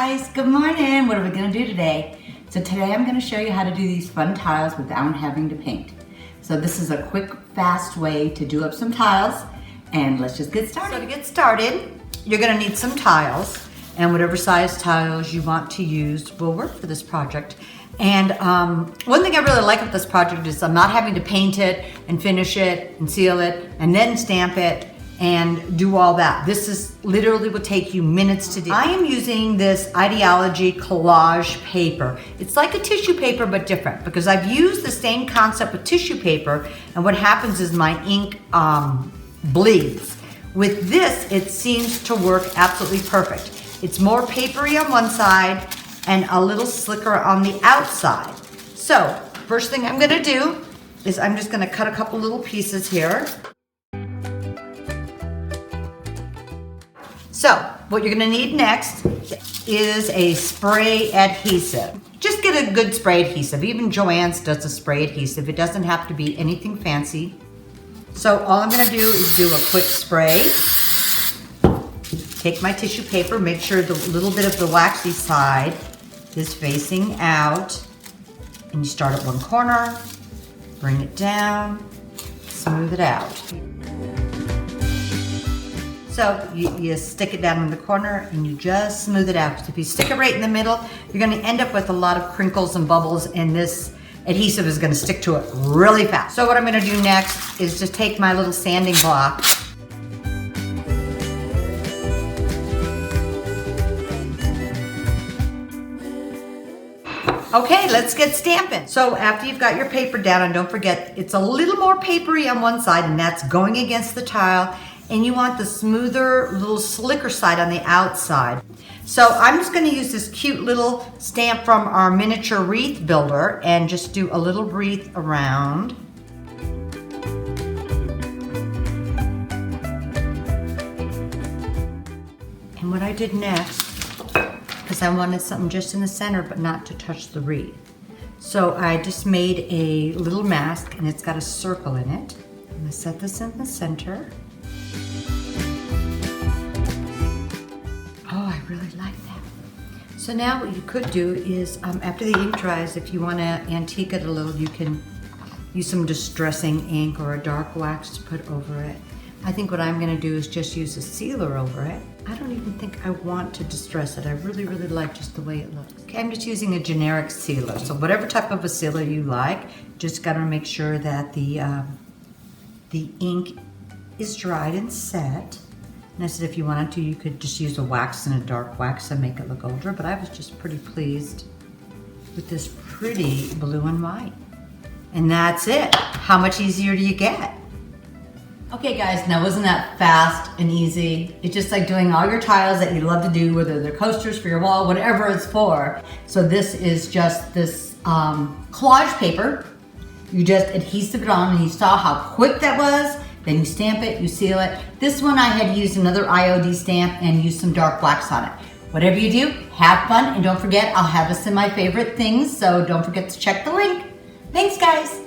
guys, good morning. What are we gonna do today? So today I'm gonna show you how to do these fun tiles without having to paint. So this is a quick, fast way to do up some tiles, and let's just get started. So to get started, you're gonna need some tiles, and whatever size tiles you want to use will work for this project. And one thing I really like with this project is I'm not having to paint it and finish it and seal it and then stamp it and do all that. This is literally will take you minutes to do. I am using this Ideology collage paper. It's like a tissue paper but different because I've used the same concept with tissue paper, and what happens is my ink bleeds. With this, it seems to work absolutely perfect. It's more papery on one side and a little slicker on the outside. So first thing I'm gonna do is I'm just gonna cut a couple little pieces here. So what you're gonna need next is a spray adhesive. Just get a good spray adhesive. Even Joann's does a spray adhesive. It doesn't have to be anything fancy. So all I'm gonna do is do a quick spray. Take my tissue paper, make sure the little bit of the waxy side is facing out. And you start at one corner, bring it down, smooth it out. So you stick it down in the corner and you just smooth it out. Because if you stick it right in the middle, you're gonna end up with a lot of crinkles and bubbles, and this adhesive is gonna stick to it really fast. So what I'm gonna do next is just take my little sanding block. Okay, let's get stamping. So after you've got your paper down, and don't forget, it's a little more papery on one side, and that's going against the tile, and you want the smoother, little slicker side on the outside. So I'm just gonna use this cute little stamp from our miniature wreath builder and just do a little wreath around. And what I did next, because I wanted something just in the center but not to touch the wreath. So I just made a little mask, and it's got a circle in it. I'm gonna set this in the center. Oh, I really like that. So now what you could do is, after the ink dries, if you want to antique it a little, you can use some distressing ink or a dark wax to put over it. I think what I'm going to do is just use a sealer over it. I don't even think I want to distress it. I really, really like just the way it looks. Okay, I'm just using a generic sealer. So whatever type of a sealer you like, just got to make sure that the ink is dried and set. And I said if you wanted to, you could just use a wax and a dark wax and make it look older, but I was just pretty pleased with this pretty blue and white. And that's it. How much easier do you get? Okay guys, now wasn't that fast and easy? It's just like doing all your tiles that you love to do, whether they're coasters for your wall, whatever it's for. So this is just this collage paper. You just adhesive it on, and you saw how quick that was. Then you stamp it, you seal it. This one I had used another IOD stamp and used some dark wax on it. Whatever you do, have fun, and don't forget, I'll have this in my favorite things, so don't forget to check the link. Thanks guys.